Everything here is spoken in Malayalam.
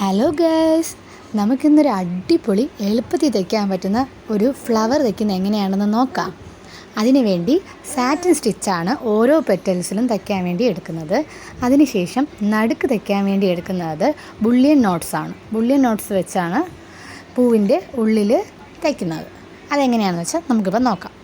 ഹലോ ഗേൾസ്, നമുക്കിന്നൊരു അടിപൊളി എളുപ്പത്തിൽ തയ്ക്കാൻ പറ്റുന്ന ഒരു ഫ്ലവർ തയ്ക്കുന്നത് എങ്ങനെയാണെന്ന് നോക്കാം. അതിനുവേണ്ടി സാറ്റിൻ സ്റ്റിച്ചാണ് ഓരോ പെറ്റൽസിലും തയ്ക്കാൻ വേണ്ടി എടുക്കുന്നത്. അതിനുശേഷം നടുക്ക് തയ്ക്കാൻ വേണ്ടി എടുക്കുന്നത് ബുള്ളിയൻ നോട്ട്സാണ്. ബുള്ളിയൻ നോട്ട്സ് വെച്ചാണ് പൂവിൻ്റെ ഉള്ളിൽ തയ്ക്കുന്നത്. അതെങ്ങനെയാണെന്ന് വെച്ചാൽ നമുക്കിപ്പോൾ നോക്കാം.